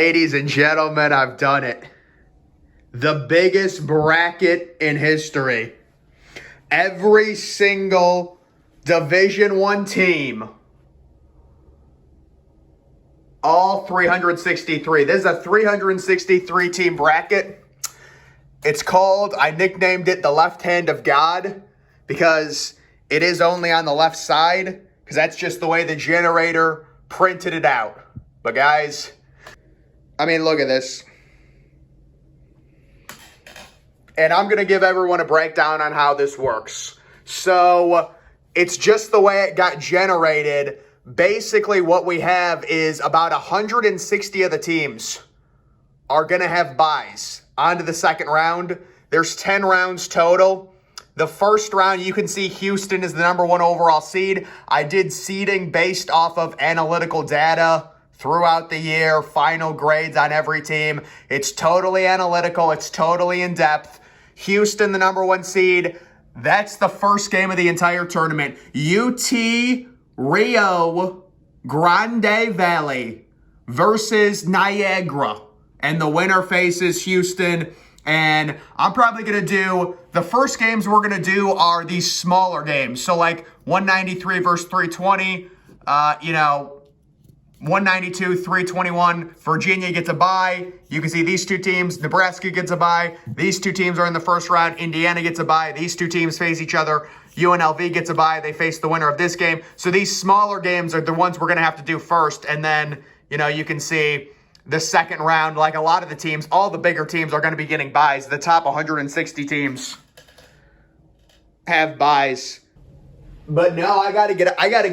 Ladies and gentlemen, I've done it. The biggest bracket in history. Every single Division I team, all 363. This is a 363 team bracket. It's called, I nicknamed it the left hand of God because it is only on the left side because that's just the way the generator printed it out. But guys, I mean, look at this. And I'm going to give everyone a breakdown on how this works. So it's just the way it got generated. Basically, what we have is about 160 of the teams are going to have buys onto the second round. There's 10 rounds total. The first round, you can see Houston is the number 1 overall seed. I did seeding based off of analytical data throughout the year, final grades on every team. It's totally analytical. It's totally in depth. Houston, the number 1 seed. That's the first game of the entire tournament. Rio Grande Valley versus Niagara. And the winner faces Houston. And I'm probably going to do, the first games we're going to do are these smaller games. So like 193 versus 320, 192, 321. Virginia gets a bye. You can see these two teams. Nebraska gets a bye. These two teams are in the first round. Indiana gets a bye. These two teams face each other. UNLV gets a bye. They face the winner of this game. So these smaller games are the ones we're going to have to do first. And then, you can see the second round, like a lot of the teams, all the bigger teams are going to be getting buys. The top 160 teams have buys. But no, I got to get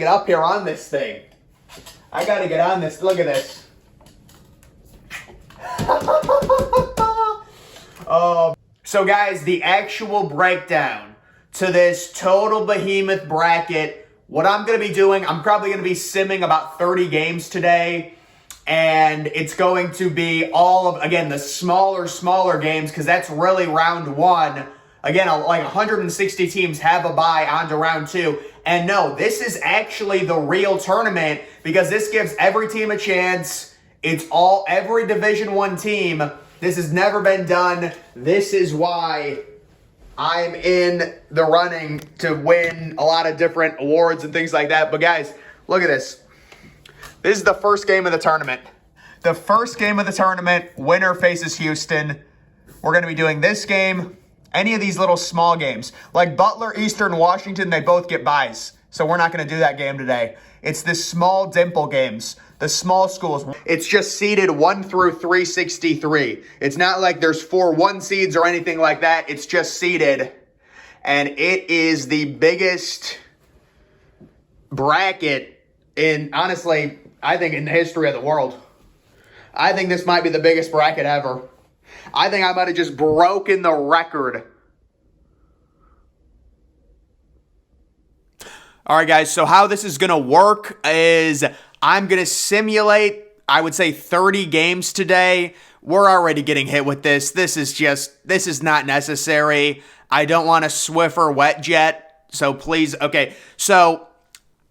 up here on this thing. I got to get on this. Look at this. So guys, the actual breakdown to this total behemoth bracket, what I'm going to be doing, I'm probably going to be simming about 30 games today. And it's going to be all of, again, the smaller games because that's really round 1. Again, like 160 teams have a bye on to round 2. And no, this is actually the real tournament because this gives every team a chance. It's every Division I team. This has never been done. This is why I'm in the running to win a lot of different awards and things like that. But guys, look at this. This is the first game of the tournament. The first game of the tournament, winner faces Houston. We're going to be doing this game. Any of these little small games. Like Butler, Eastern, Washington, they both get buys. So we're not going to do that game today. It's the small dimple games. The small schools. It's just seeded 1 through 363. It's not like there's 4 1 seeds or anything like that. It's just seeded. And it is the biggest bracket in, honestly, I think in the history of the world. I think this might be the biggest bracket ever. I think I might have just broken the record. All right, guys, so how this is going to work is I'm going to simulate, I would say, 30 games today. We're already getting hit with this. This is not necessary. I don't want a Swiffer wet jet, so please, okay. So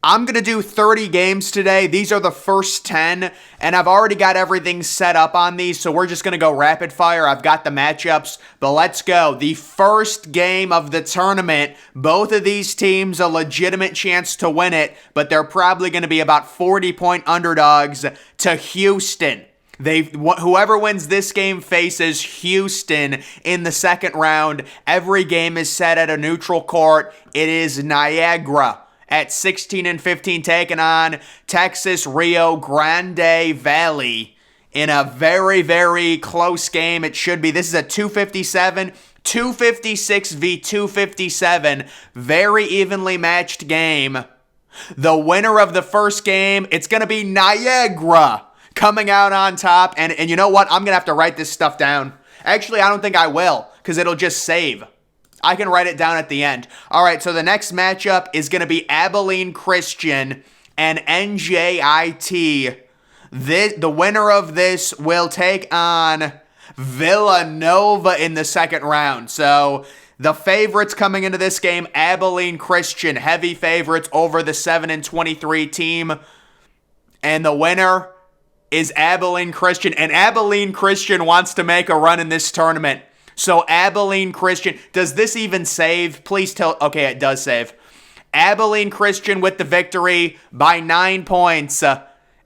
I'm going to do 30 games today. These are the first 10, and I've already got everything set up on these, so we're just going to go rapid fire. I've got the matchups, but let's go. The first game of the tournament, both of these teams a legitimate chance to win it, but they're probably going to be about 40-point underdogs to Houston. Whoever wins this game faces Houston in the second round. Every game is set at a neutral court. It is Niagara at 16-15, taking on Texas Rio Grande Valley in a very, very close game. It should be. This is a 257, 256 v. 257. Very evenly matched game. The winner of the first game, it's going to be Niagara coming out on top. And you know what? I'm going to have to write this stuff down. Actually, I don't think I will because it'll just save. I can write it down at the end. All right, so the next matchup is going to be Abilene Christian and NJIT. The winner of this will take on Villanova in the second round. So the favorites coming into this game, Abilene Christian, heavy favorites over the 7-23 team. And the winner, is Abilene Christian, and Abilene Christian wants to make a run in this tournament. So Abilene Christian, does this even save? Please tell, okay, it does save. Abilene Christian with the victory by 9 points.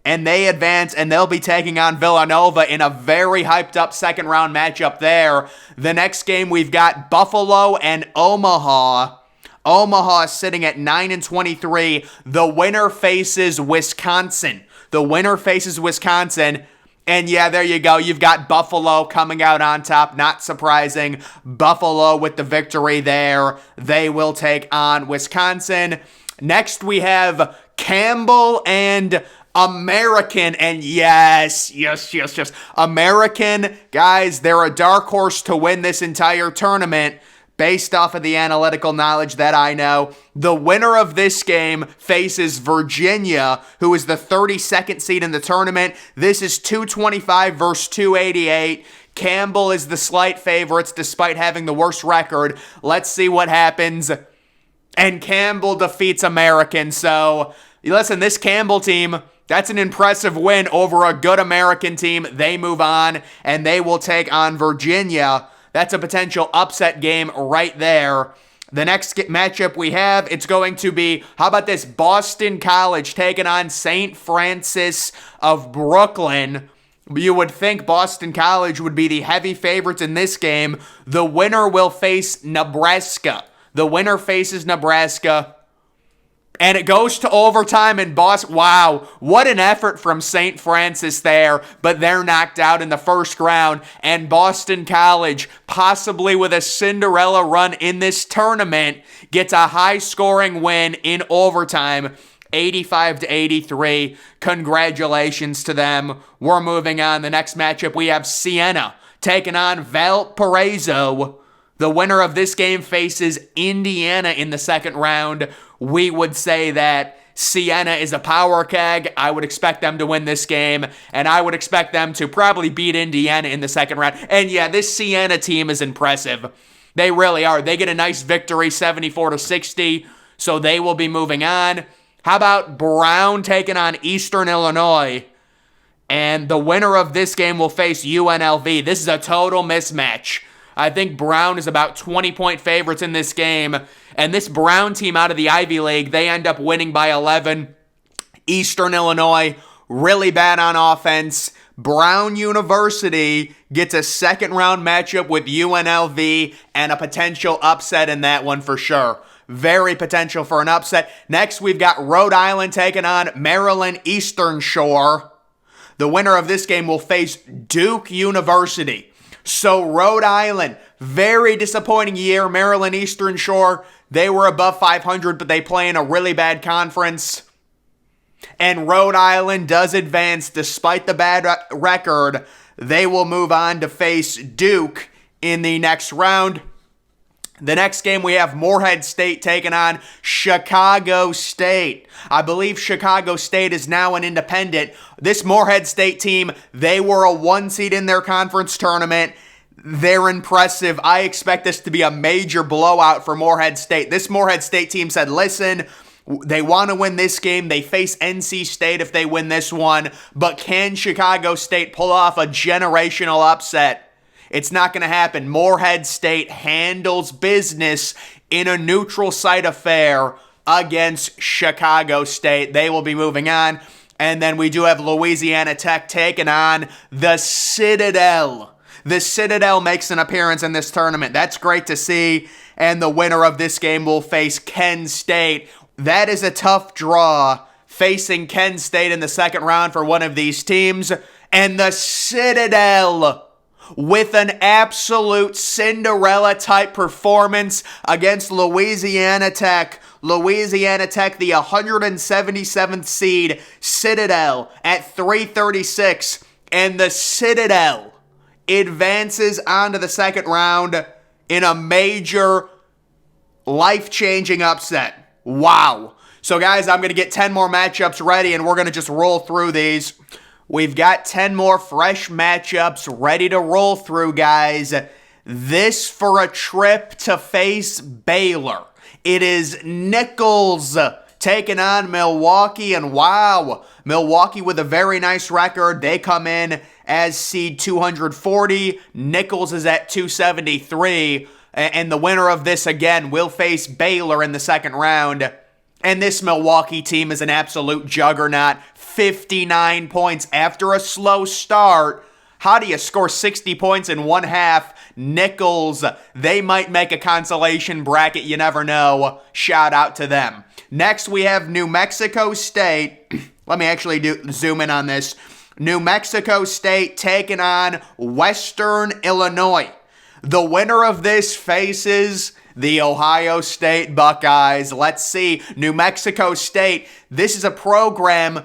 And they advance, and they'll be taking on Villanova in a very hyped up second round matchup there. The next game, we've got Buffalo and Omaha. Omaha is sitting at 9-23. The winner faces Wisconsin. And yeah, there you go. You've got Buffalo coming out on top. Not surprising. Buffalo with the victory there. They will take on Wisconsin. Next, we have Campbell and American, and yes, American, guys, they're a dark horse to win this entire tournament based off of the analytical knowledge that I know. The winner of this game faces Virginia, who is the 32nd seed in the tournament. This is 225 versus 288. Campbell is the slight favorites despite having the worst record. Let's see what happens. And Campbell defeats American, so listen, this Campbell team, that's an impressive win over a good American team. They move on, and they will take on Virginia. That's a potential upset game right there. The next matchup we have, it's going to be, how about this, Boston College taking on St. Francis of Brooklyn. You would think Boston College would be the heavy favorites in this game. The winner will face Nebraska. The winner faces Nebraska. And it goes to overtime in Boston. Wow, what an effort from St. Francis there. But they're knocked out in the first round. And Boston College, possibly with a Cinderella run in this tournament, gets a high-scoring win in overtime, 85-83. Congratulations to them. We're moving on. The next matchup, we have Siena taking on Valparaiso. The winner of this game faces Indiana in the second round. We would say that Siena is a power keg. I would expect them to win this game, and I would expect them to probably beat Indiana in the second round. And yeah, this Siena team is impressive. They really are. They get a nice victory, 74-60, so they will be moving on. How about Brown taking on Eastern Illinois? And the winner of this game will face UNLV. This is a total mismatch. I think Brown is about 20-point favorites in this game. And this Brown team out of the Ivy League, they end up winning by 11. Eastern Illinois, really bad on offense. Brown University gets a second-round matchup with UNLV and a potential upset in that one for sure. Very potential for an upset. Next, we've got Rhode Island taking on Maryland Eastern Shore. The winner of this game will face Duke University. So Rhode Island, very disappointing year. Maryland Eastern Shore, they were above 500, but they play in a really bad conference. And Rhode Island does advance despite the bad record. They will move on to face Duke in the next round. The next game, we have Morehead State taking on Chicago State. I believe Chicago State is now an independent. This Morehead State team, they were a 1 seed in their conference tournament. They're impressive. I expect this to be a major blowout for Morehead State. This Morehead State team said, listen, they want to win this game. They face NC State if they win this one. But can Chicago State pull off a generational upset? It's not going to happen. Morehead State handles business in a neutral site affair against Chicago State. They will be moving on. And then we do have Louisiana Tech taking on the Citadel. The Citadel makes an appearance in this tournament. That's great to see. And the winner of this game will face Kent State. That is a tough draw, facing Kent State in the second round for one of these teams. And the Citadel, with an absolute Cinderella-type performance against Louisiana Tech. Louisiana Tech, the 177th seed, Citadel at 336. And the Citadel advances onto the second round in a major, life-changing upset. Wow. So, guys, I'm going to get 10 more matchups ready, and we're going to just roll through these. We've got 10 more fresh matchups ready to roll through, guys. This for a trip to face Baylor. It is Nicholls taking on Milwaukee. And wow, Milwaukee with a very nice record. They come in as seed 240. Nicholls is at 273. And the winner of this, again, will face Baylor in the second round. And this Milwaukee team is an absolute juggernaut. 59 points after a slow start. How do you score 60 points in one half? Nicholls, they might make a consolation bracket. You never know. Shout out to them. Next, we have New Mexico State. Let me actually zoom in on this. New Mexico State taking on Western Illinois. The winner of this faces the Ohio State Buckeyes. Let's see. New Mexico State. This is a program.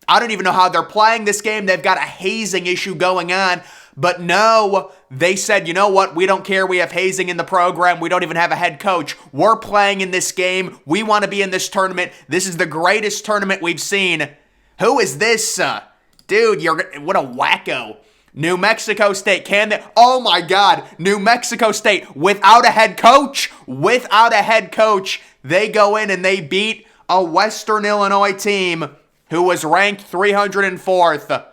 I don't even know how they're playing this game. They've got a hazing issue going on. But no, they said, you know what? We don't care. We have hazing in the program. We don't even have a head coach. We're playing in this game. We want to be in this tournament. This is the greatest tournament we've seen. Who is this? Dude, what a wacko. New Mexico State, can they? Oh my God, New Mexico State without a head coach. Without a head coach, they go in and they beat a Western Illinois team who was ranked 304th.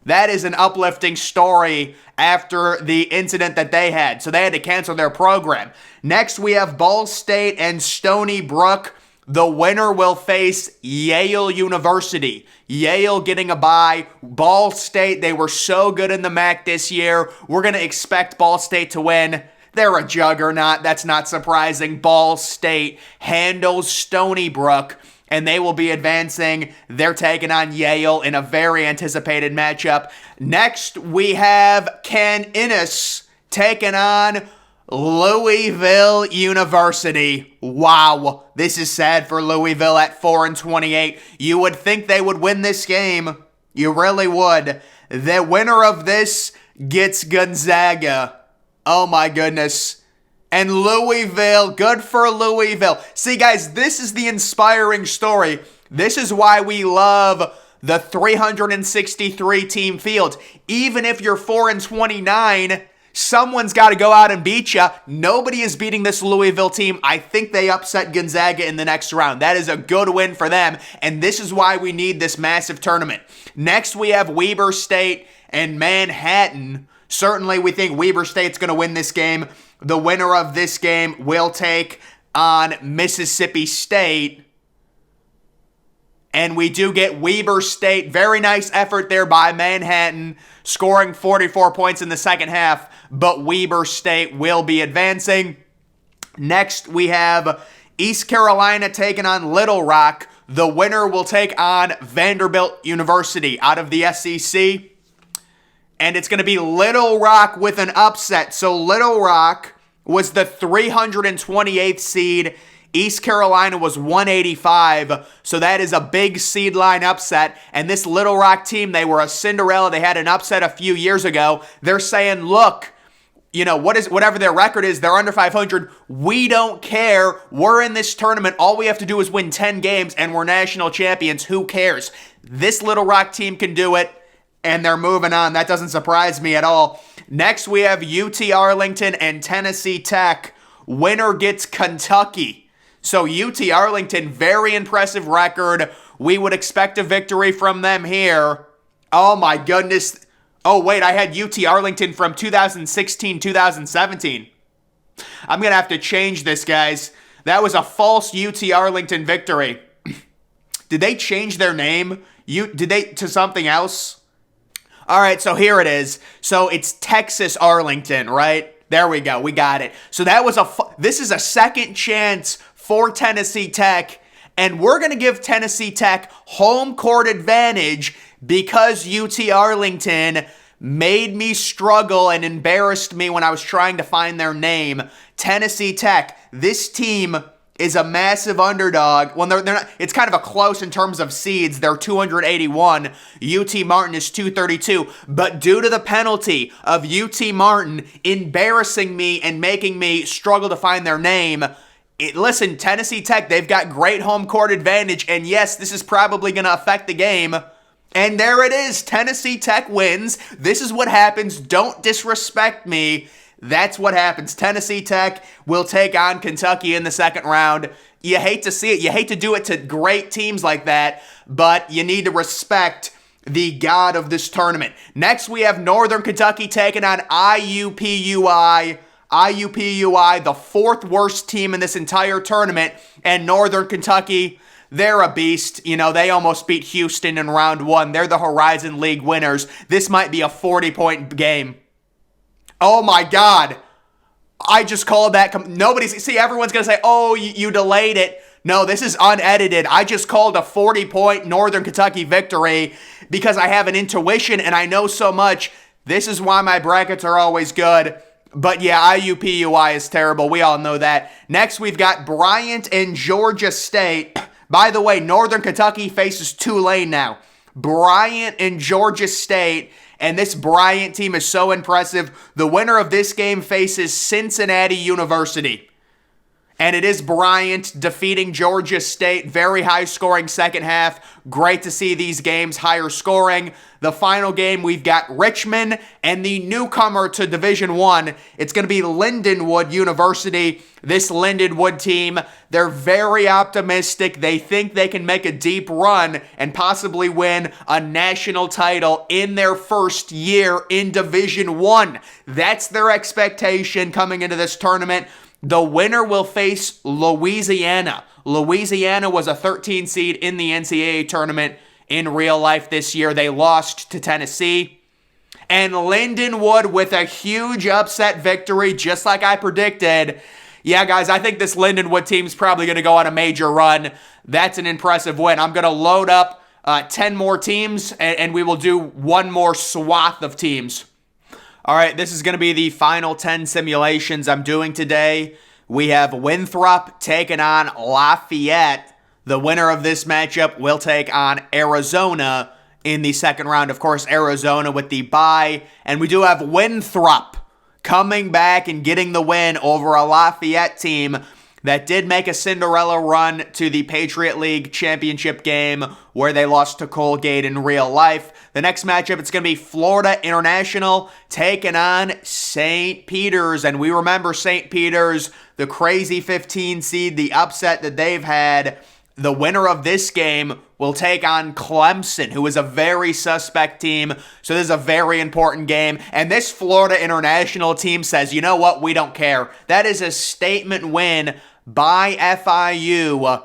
That is an uplifting story after the incident that they had. So they had to cancel their program. Next, we have Ball State and Stony Brook. The winner will face Yale University. Yale getting a bye. Ball State, they were so good in the MAC this year. We're going to expect Ball State to win. They're a juggernaut. That's not surprising. Ball State handles Stony Brook, and they will be advancing. They're taking on Yale in a very anticipated matchup. Next, we have Canisius taking on Louisville University. Wow, this is sad for Louisville at 4-28. You would think they would win this game. You really would. The winner of this gets Gonzaga. Oh my goodness. And Louisville, good for Louisville. See guys, this is the inspiring story. This is why we love the 363 team field. Even if you're 4-29, someone's got to go out and beat you. Nobody is beating this Louisville team. I think they upset Gonzaga in the next round. That is a good win for them, and this is why we need this massive tournament. Next, we have Weber State and Manhattan. Certainly, we think Weber State's going to win this game. The winner of this game will take on Mississippi State. And we do get Weber State. Very nice effort there by Manhattan, scoring 44 points in the second half. But Weber State will be advancing. Next, we have East Carolina taking on Little Rock. The winner will take on Vanderbilt University out of the SEC. And it's going to be Little Rock with an upset. So Little Rock was the 328th seed. East Carolina was 185, so that is a big seed line upset. And this Little Rock team, they were a Cinderella. They had an upset a few years ago. They're saying, look, you know, whatever their record is, they're under 500. We don't care. We're in this tournament. All we have to do is win 10 games, and we're national champions. Who cares? This Little Rock team can do it, and they're moving on. That doesn't surprise me at all. Next, we have UT Arlington and Tennessee Tech. Winner gets Kentucky. So UT Arlington, very impressive record. We would expect a victory from them here. Oh my goodness. Oh wait, I had UT Arlington from 2016, 2017. I'm going to have to change this, guys. That was a false UT Arlington victory. Did they change their name? Did they to something else? All right, so here it is. So it's Texas Arlington, right? There we go. We got it. So that was this is a second chance for Tennessee Tech, and we're going to give Tennessee Tech home court advantage because UT Arlington made me struggle and embarrassed me when I was trying to find their name. Tennessee Tech, this team is a massive underdog. Well, they're not. It's kind of a close in terms of seeds. They're 281. UT Martin is 232. But due to the penalty of UT Martin embarrassing me and making me struggle to find their name, listen, Tennessee Tech, they've got great home court advantage, and yes, this is probably going to affect the game. And there it is. Tennessee Tech wins. This is what happens. Don't disrespect me. That's what happens. Tennessee Tech will take on Kentucky in the second round. You hate to see it. You hate to do it to great teams like that, but you need to respect the god of this tournament. Next, we have Northern Kentucky taking on IUPUI. IUPUI, the fourth worst team in this entire tournament, and Northern Kentucky, they're a beast. You know, they almost beat Houston in round one. They're the Horizon League winners. This might be a 40-point game. Oh my God. I just called that. Everyone's going to say, oh, you delayed it. No, this is unedited. I just called a 40-point Northern Kentucky victory because I have an intuition and I know so much. This is why my brackets are always good. But yeah, IUPUI is terrible. We all know that. Next, we've got Bryant and Georgia State. By the way, Northern Kentucky faces Tulane now. Bryant and Georgia State. And this Bryant team is so impressive. The winner of this game faces Cincinnati University. And it is Bryant defeating Georgia State. Very high-scoring second half. Great to see these games higher scoring. The final game, we've got Richmond and the newcomer to Division I. It's going to be Lindenwood University. This Lindenwood team, they're very optimistic. They think they can make a deep run and possibly win a national title in their first year in Division I. That's their expectation coming into this tournament. The winner will face Louisiana. Louisiana was a 13 seed in the NCAA tournament in real life this year. They lost to Tennessee. And Lindenwood with a huge upset victory, just like I predicted. Yeah, guys, I think this Lindenwood team is probably going to go on a major run. That's an impressive win. I'm going to load up 10 more teams, and we will do one more swath of teams. All right, this is going to be the final 10 simulations I'm doing today. We have Winthrop taking on Lafayette. The winner of this matchup will take on Arizona in the second round. Of course, Arizona with the bye. And we do have Winthrop coming back and getting the win over a Lafayette team that did make a Cinderella run to the Patriot League championship game where they lost to Colgate in real life. The next matchup, it's going to be Florida International taking on St. Peter's. And we remember St. Peter's, the crazy 15 seed, the upset that they've had. The winner of this game will take on Clemson, who is a very suspect team. So this is a very important game. And this Florida International team says, you know what? We don't care. That is a statement win by FIU.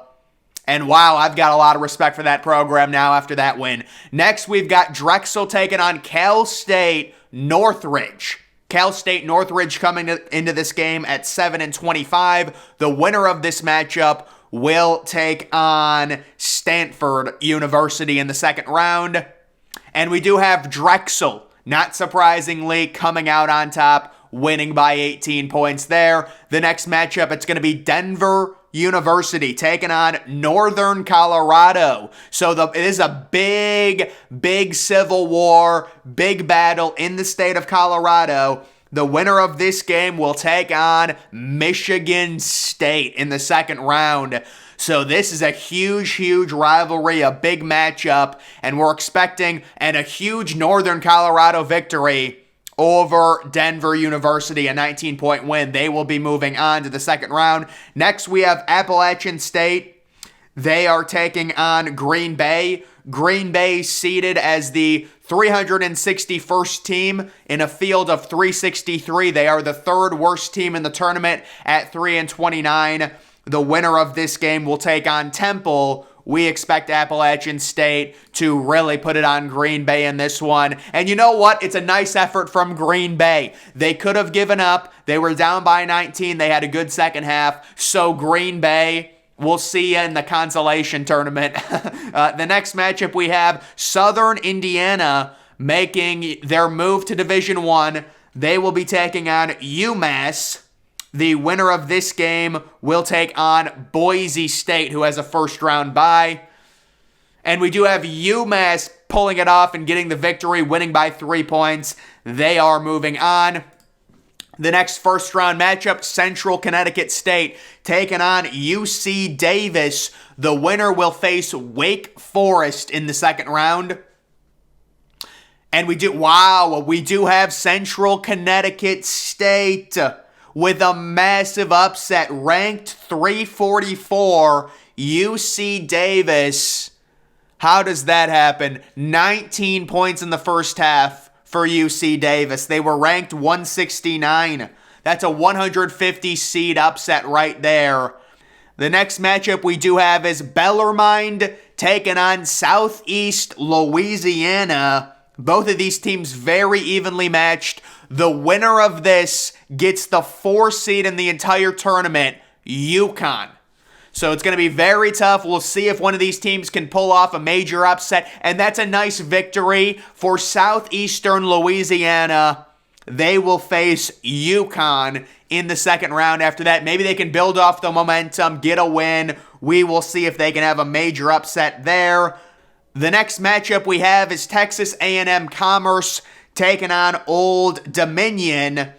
And wow, I've got a lot of respect for that program now after that win. Next, we've got Drexel taking on Cal State Northridge. Cal State Northridge coming into this game at 7-25. The winner of this matchup will take on Stanford University in the second round. And we do have Drexel, not surprisingly, coming out on top, winning by 18 points there. The next matchup, it's going to be Denver University taking on Northern Colorado. So it is a big, big civil war, big battle in the state of Colorado. The winner of this game will take on Michigan State in the second round. So this is a huge, huge rivalry, a big matchup, and we're expecting a huge Northern Colorado victory over Denver University, a 19-point win. They will be moving on to the second round. Next, we have Appalachian State. They are taking on Green Bay. Green Bay seeded as the 361st team in a field of 363. They are the third worst team in the tournament at 3-29. The winner of this game will take on Temple. We expect Appalachian State to really put it on Green Bay in this one. And you know what? It's a nice effort from Green Bay. They could have given up. They were down by 19. They had a good second half. So Green Bay, we'll see you in the consolation tournament. The next matchup we have Southern Indiana making their move to Division I. They will be taking on UMass. The winner of this game will take on Boise State, who has a first-round bye. And we do have UMass pulling it off and getting the victory, winning by 3 points. They are moving on. The next first-round matchup, Central Connecticut State taking on UC Davis. The winner will face Wake Forest in the second round. And we do have Central Connecticut State with a massive upset, ranked 344, UC Davis. How does that happen? 19 points in the first half for UC Davis. They were ranked 169. That's a 150 seed upset right there. The next matchup we do have is Bellarmine taking on Southeast Louisiana. Both of these teams very evenly matched. The winner of this gets the 4 seed in the entire tournament, UConn. So it's going to be very tough. We'll see if one of these teams can pull off a major upset. And that's a nice victory for Southeastern Louisiana. They will face UConn in the second round. After that, maybe they can build off the momentum, get a win. We will see if they can have a major upset there. The next matchup we have is Texas A&M Commerce taking on Old Dominion.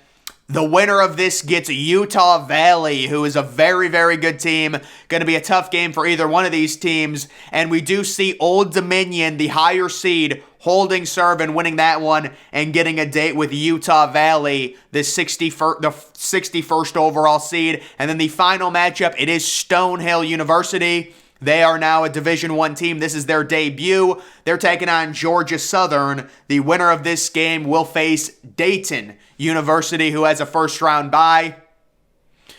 The winner of this gets Utah Valley, who is a very, very good team. Going to be a tough game for either one of these teams. And we do see Old Dominion, the higher seed, holding serve and winning that one and getting a date with Utah Valley, the 61st overall seed. And then the final matchup, it is Stonehill University. They are now a Division I team. This is their debut. They're taking on Georgia Southern. The winner of this game will face Dayton University, who has a first-round bye.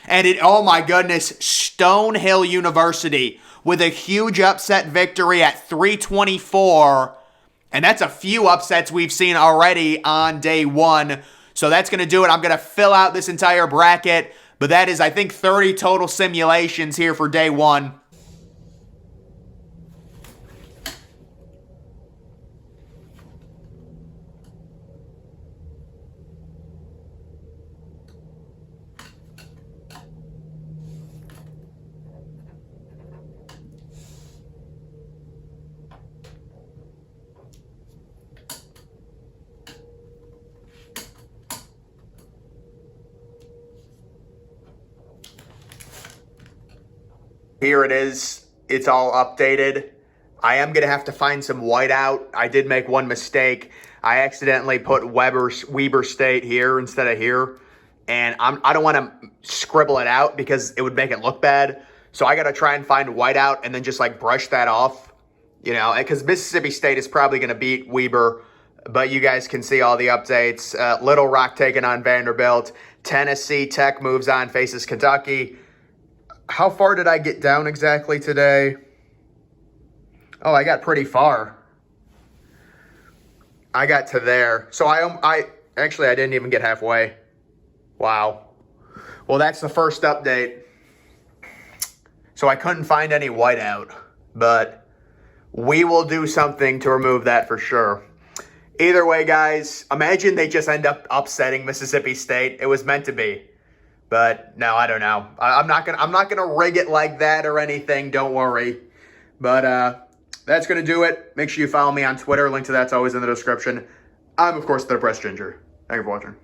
And oh my goodness, Stonehill University with a huge upset victory at 324. And that's a few upsets we've seen already on day one. So that's going to do it. I'm going to fill out this entire bracket. But that is, I think, 30 total simulations here for day one. Here it is. It's all updated. I am going to have to find some whiteout. I did make one mistake. I accidentally put Weber State here instead of here. And I don't want to scribble it out because it would make it look bad. So I got to try and find whiteout and then just like brush that off. You know, because Mississippi State is probably going to beat Weber. But you guys can see all the updates. Little Rock taking on Vanderbilt. Tennessee Tech moves on, faces Kentucky. How far did I get down exactly today? Oh, I got pretty far. I got to there. So I didn't even get halfway. Wow. Well, that's the first update. So I couldn't find any whiteout, but we will do something to remove that for sure. Either way, guys, imagine they just end up upsetting Mississippi State. It was meant to be. But no, I don't know. I'm not gonna rig it like that or anything. Don't worry. But that's gonna do it. Make sure you follow me on Twitter. Link to that's always in the description. I'm of course the Depressed Ginger. Thank you for watching.